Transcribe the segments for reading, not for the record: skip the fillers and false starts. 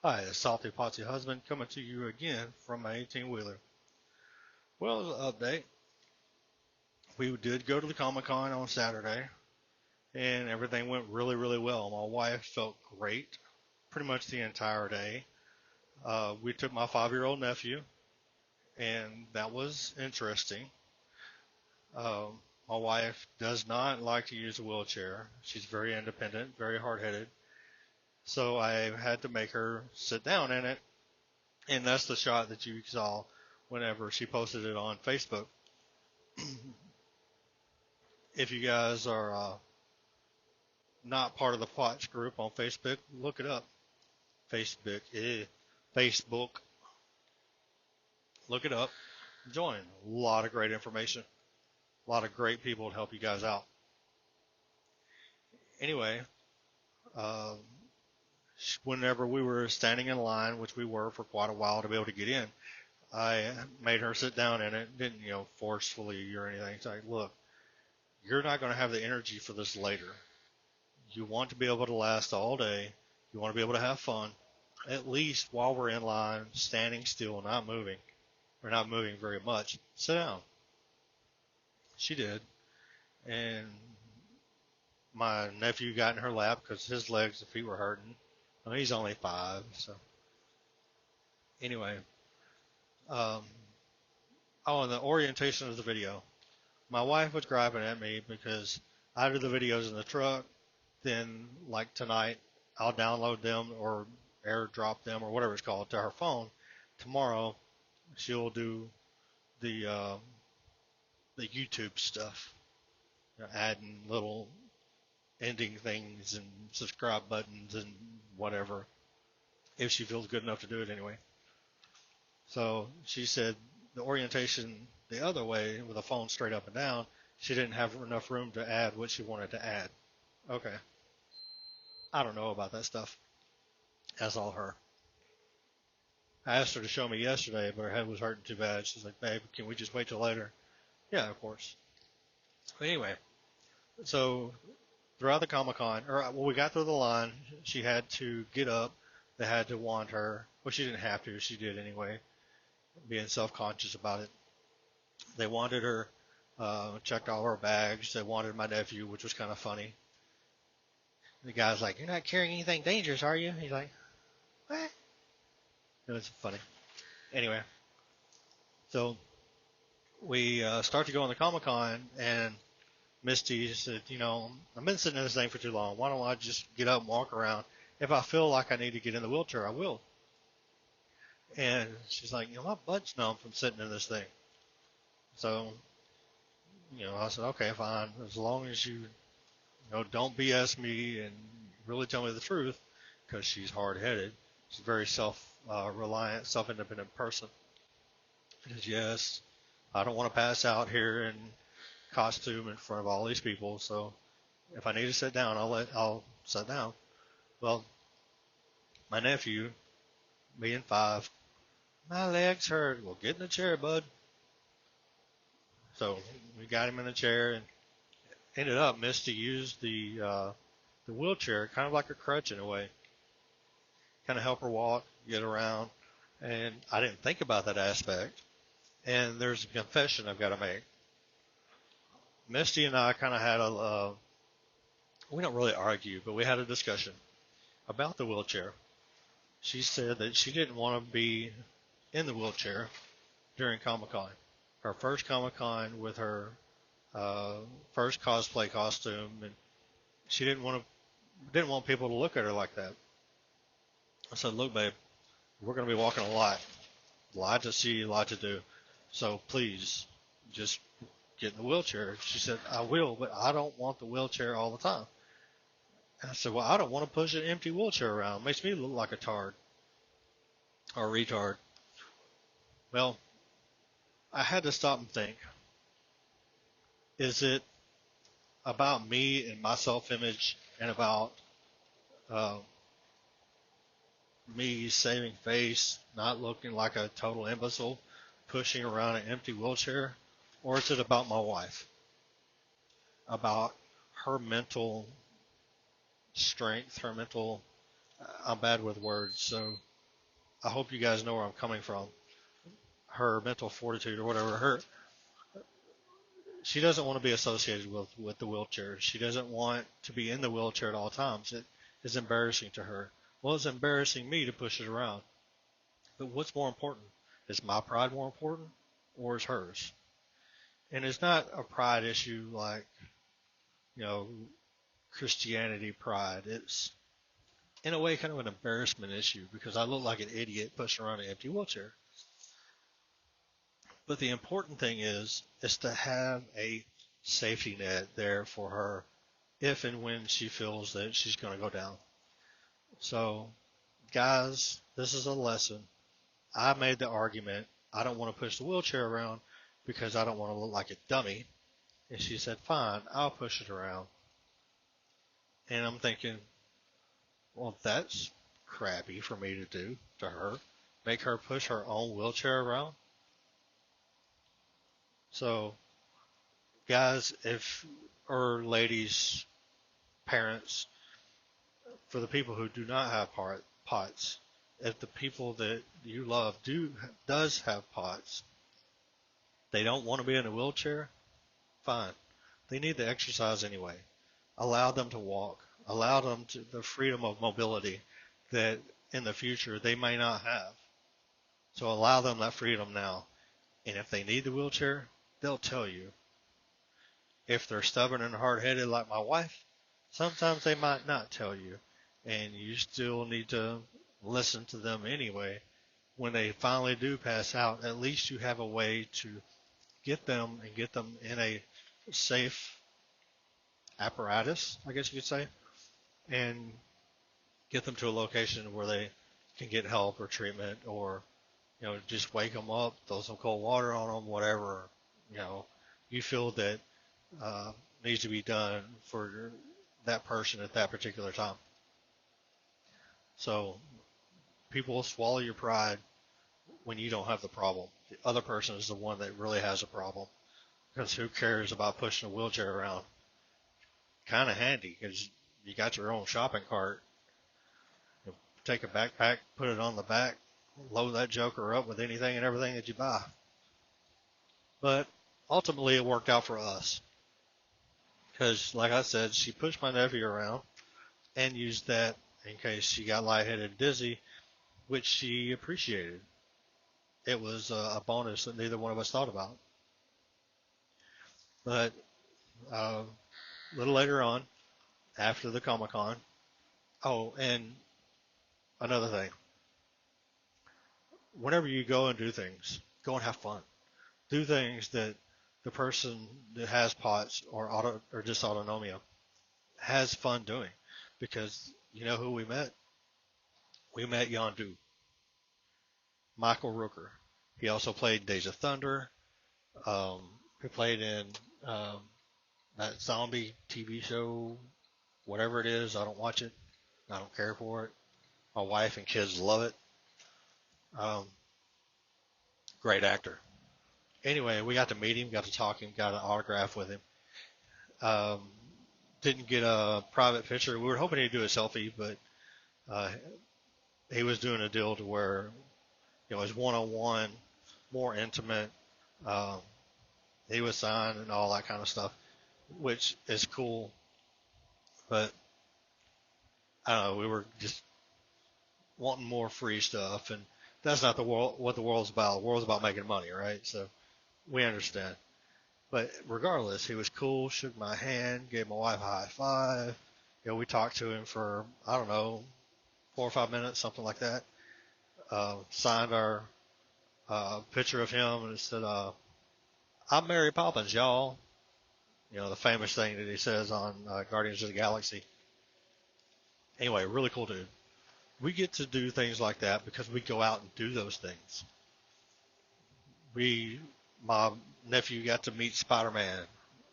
Hi, it's Salty Potsy Husband coming to you again from my 18-wheeler. Well, as an update, we did go to the Comic-Con on Saturday, and everything went really, really well. My wife felt great pretty much the entire day. We took my 5-year-old nephew, and that was interesting. Uh, my wife does not like to use a wheelchair. She's very independent, very hard-headed. So I had to make her sit down in it, and that's the shot that you saw whenever she posted it on Facebook. If you guys are not part of the Potch group on Facebook, look it up. Facebook, Facebook, look it up. Join. A lot of great information. A lot of great people to help you guys out. Anyway, uh, whenever we were standing in line, which we were for quite a while to be able to get in, I made her sit down in it. Didn't, forcefully or anything. It's like, look, you're not going to have the energy for this later. You want to be able to last all day. You want to be able to have fun, at least while we're in line, standing still, not moving. We're not moving very much. Sit down. She did. And my nephew got in her lap because his legs and feet were hurting. I mean, he's only 5, so. Anyway. Um, oh, and the orientation of the video. My wife was griping at me because I do the videos in the truck. Then, like tonight, I'll download them or airdrop them or whatever it's called to her phone. Tomorrow, she'll do the uh, the YouTube stuff, adding little ending things and subscribe buttons and whatever, if she feels good enough to do it anyway. So she said the orientation the other way with the phone straight up and down, she didn't have enough room to add what she wanted to add. Okay, I don't know about that stuff. That's all her. I asked her to show me yesterday, but her head was hurting too bad. She's like, babe, can we just wait till later? Yeah, of course. But anyway, so throughout the Comic Con, or when we got through the line, she had to get up. They had to wand her. Well, she didn't have to. She did anyway, being self-conscious about it. They wanted her, checked all her bags. They wanted my nephew, which was kind of funny. The guy's like, "You're not carrying anything dangerous, are you?" He's like, "What?" It was funny. Anyway, so we start to go on the Comic Con, and Misty said, I've been sitting in this thing for too long. Why don't I just get up and walk around? If I feel like I need to get in the wheelchair, I will. And she's like, my butt's numb from sitting in this thing. So, I said, okay, fine. As long as you, don't BS me and really tell me the truth, because she's hard-headed. She's a very self-reliant, self-independent person. She says, yes, I don't want to pass out here in costume in front of all these people. So if I need to sit down, I'll sit down. Well, my nephew, being 5, my legs hurt. Well, get in the chair, bud. So we got him in the chair and ended up Misty used the wheelchair kind of like a crutch in a way, kind of help her walk, get around. And I didn't think about that aspect. And there's a confession I've got to make. Misty and I kind of had we don't really argue, but we had a discussion about the wheelchair. She said that she didn't want to be in the wheelchair during Comic-Con. Her first Comic-Con with her first cosplay costume, and she didn't want people to look at her like that. I said, look, babe, we're going to be walking a lot to see, a lot to do. So please, just get in the wheelchair. She said, I will, but I don't want the wheelchair all the time. And I said, well, I don't want to push an empty wheelchair around. It makes me look like a tard or a retard. Well, I had to stop and think. Is it about me and my self-image and about uh, me saving face, not looking like a total imbecile, pushing around an empty wheelchair? Or is it about my wife? About her mental strength, her mental, I'm bad with words, so I hope you guys know where I'm coming from. Her mental fortitude or whatever, she doesn't want to be associated with the wheelchair. She doesn't want to be in the wheelchair at all times. It is embarrassing to her. Well, it's embarrassing me to push it around. But what's more important? Is my pride more important or is hers? And it's not a pride issue like, you know, Christianity pride. It's in a way kind of an embarrassment issue because I look like an idiot pushing around an empty wheelchair. But the important thing is to have a safety net there for her if and when she feels that she's going to go down. So, guys, this is a lesson. I made the argument, I don't want to push the wheelchair around because I don't want to look like a dummy. And she said, fine, I'll push it around. And I'm thinking, well, that's crappy for me to do to her. Make her push her own wheelchair around. So, guys, if, or ladies, parents, for the people who do not have POTS, if the people that you love does have POTS, they don't want to be in a wheelchair, fine. They need to exercise anyway. Allow them to walk. Allow them to the freedom of mobility that in the future they may not have. So allow them that freedom now. And if they need the wheelchair, they'll tell you. If they're stubborn and hard-headed like my wife, sometimes they might not tell you. And you still need to listen to them anyway. When they finally do pass out, at least you have a way to get them in a safe apparatus, I guess you could say, and get them to a location where they can get help or treatment or, just wake them up, throw some cold water on them, whatever, you feel that needs to be done for that person at that particular time. So people swallow your pride when you don't have the problem. The other person is the one that really has a problem because who cares about pushing a wheelchair around? Kind of handy because you got your own shopping cart. You take a backpack, put it on the back, load that joker up with anything and everything that you buy. But ultimately it worked out for us because, like I said, she pushed my nephew around and used that in case she got lightheaded and dizzy, which she appreciated. It was a bonus that neither one of us thought about. But a little later on, after the Comic-Con, oh, and another thing, whenever you go and do things, go and have fun. Do things that the person that has POTS or dysautonomia has fun doing. Because you know who we met? We met Yondu, Michael Rooker. He also played Days of Thunder. He played in that zombie TV show, whatever it is. I don't watch it. I don't care for it. My wife and kids love it. Great actor. Anyway, we got to meet him, got to talk to him, got an autograph with him. Didn't get a private picture. We were hoping he'd do a selfie, but he was doing a deal to where it was one-on-one, more intimate. He was signed and all that kind of stuff, which is cool. But I don't know, we were just wanting more free stuff, and that's not what the world's about. The world's about making money, right? So we understand. But regardless, he was cool, shook my hand, gave my wife a high five. We talked to him for, I don't know, 4 or 5 minutes, something like that. Signed our picture of him and it said, I'm Mary Poppins, y'all. The famous thing that he says on Guardians of the Galaxy. Anyway, really cool dude. We get to do things like that because we go out and do those things. My nephew got to meet Spider-Man.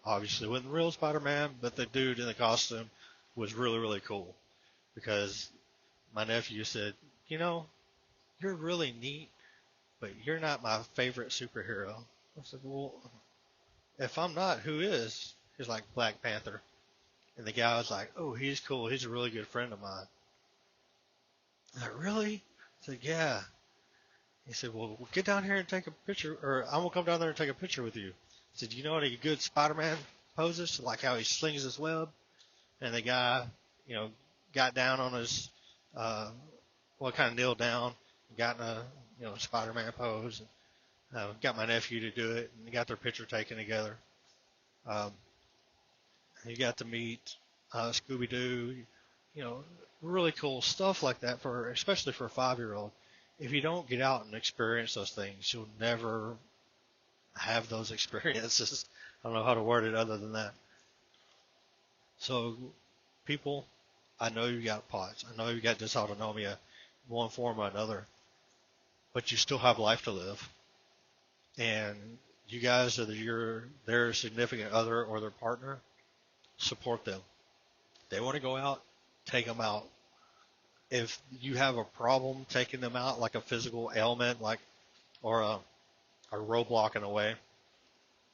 Obviously, wasn't real Spider-Man, but the dude in the costume was really, really cool. Because my nephew said, you're really neat, but you're not my favorite superhero. I said, well, if I'm not, who is? He's like, Black Panther. And the guy was like, oh, he's cool. He's a really good friend of mine. I said, really? I said, yeah. He said, well, get down here and take a picture, or I'm going to come down there and take a picture with you. He said, you know any good Spider-Man poses? Like how he slings his web? And the guy, you know, got down on his, kind of kneeled down, got in a, Spider-Man pose. And, got my nephew to do it, and got their picture taken together. Um, you got to meet Scooby-Doo, really cool stuff like that for, especially for a 5-year-old. If you don't get out and experience those things, you'll never have those experiences. I don't know how to word it other than that. So, people, I know you got POTS. I know you got dysautonomia, one form or another, but you still have life to live. And you guys, whether their significant other or their partner, support them. They want to go out, take them out. If you have a problem taking them out, like a physical ailment, or a roadblock in a way,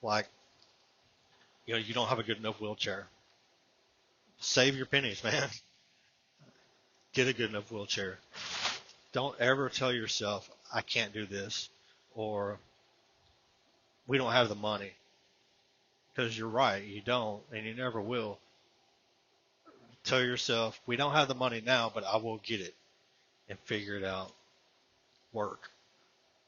like you don't have a good enough wheelchair, save your pennies, man. Get a good enough wheelchair. Don't ever tell yourself I can't do this, or we don't have the money, because you're right, you don't, and you never will. Tell yourself we don't have the money now, but I will get it and figure it out. Work.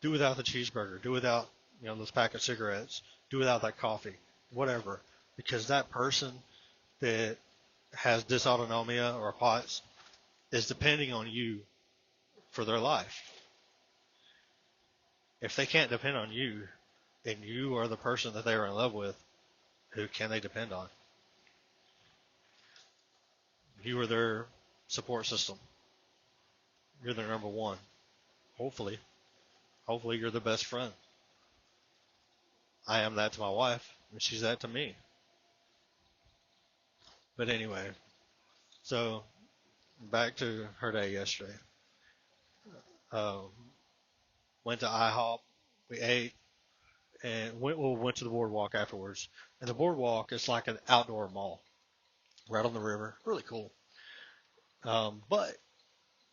Do without the cheeseburger. Do without those pack of cigarettes. Do without that coffee. Whatever. Because that person that has dysautonomia or POTS is depending on you for their life. If they can't depend on you, and you are the person that they are in love with, who can they depend on? You are their support system. You're their number one. Hopefully. Hopefully you're the best friend. I am that to my wife, and she's that to me. But anyway, so back to her day yesterday. Um, went to IHOP. We ate and went to the boardwalk afterwards. And the boardwalk is like an outdoor mall right on the river. Really cool. But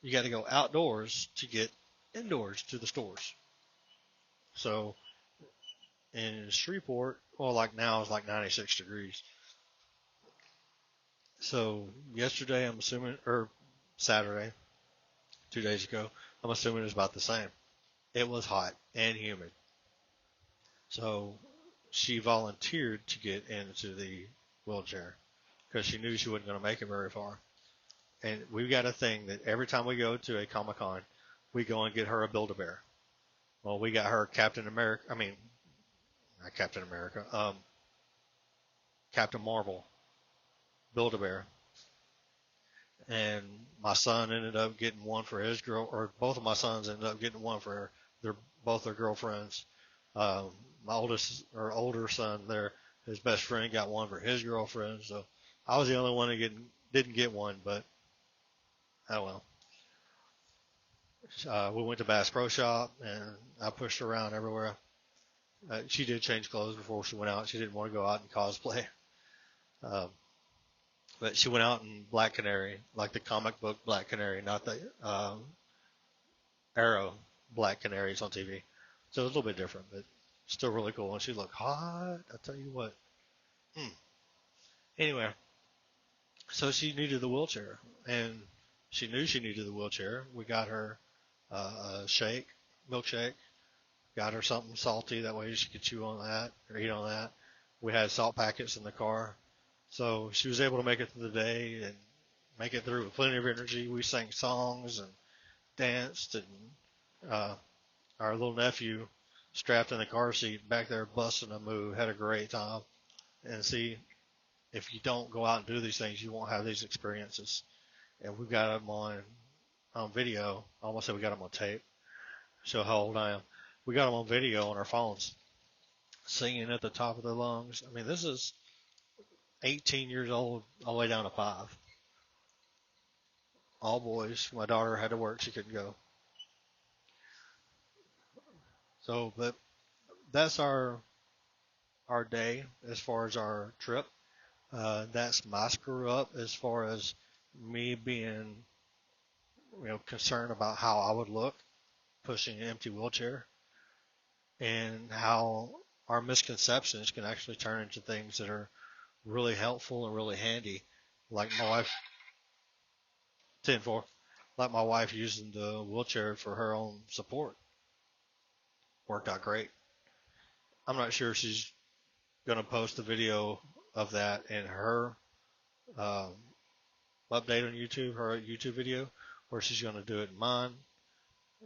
you got to go outdoors to get indoors to the stores. So in Shreveport, well, like now it's like 96 degrees. So yesterday, I'm assuming, or Saturday, 2 days ago, I'm assuming it was about the same. It was hot and humid. So she volunteered to get into the wheelchair because she knew she wasn't going to make it very far. And we've got a thing that every time we go to a Comic-Con, we go and get her a Build-A-Bear. Well, we got her Captain America. I mean, not Captain America. Captain Marvel Build-A-Bear. And my son ended up getting one for his girl, or both of my sons ended up getting one for both their girlfriends. My oldest or older son there, his best friend got one for his girlfriend. So I was the only one that didn't get one, but oh well. We went to Bass Pro Shop and I pushed her around everywhere. She did change clothes before she went out. She didn't want to go out and cosplay. Um, but she went out in Black Canary, like the comic book Black Canary, not the Arrow Black Canaries on TV. So it was a little bit different, but still really cool. And she looked hot. I tell you what. Anyway, so she needed the wheelchair, and she knew she needed the wheelchair. We got her a milkshake. Got her something salty, that way she could chew on that or eat on that. We had salt packets in the car. So she was able to make it through the day and make it through with plenty of energy. We sang songs and danced, and our little nephew strapped in the car seat back there busting a move, had a great time. And see, if you don't go out and do these things, you won't have these experiences. And we've got them on video. I almost said we got them on tape. Show how old I am. We got them on video on our phones, singing at the top of their lungs. I mean, this is 18 years old all the way down to 5. All boys. My daughter had to work. She couldn't go. So, but that's our day as far as our trip. That's my screw up as far as me being, concerned about how I would look. pushing an empty wheelchair, and how our misconceptions can actually turn into things that are really helpful and really handy. Like my wife, 10-4, like my wife using the wheelchair for her own support. Worked out great. I'm not sure if she's going to post a video of that in her um, update on YouTube, her YouTube video, or she's going to do it in mine.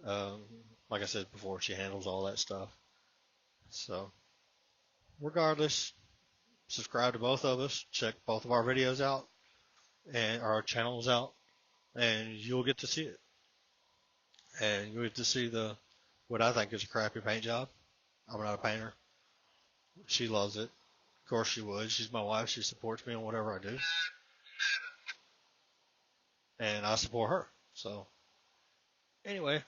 Um, like I said before, she handles all that stuff. So, regardless, subscribe to both of us, check both of our videos out and our channels out, and you'll get to see it. And you'll get to see the what I think is a crappy paint job. I'm not a painter. She loves it. Of course she would. She's my wife. She supports me in whatever I do, and I support her. So, anyway,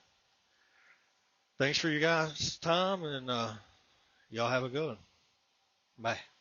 thanks for you guys' time, and y'all have a good one. Bye.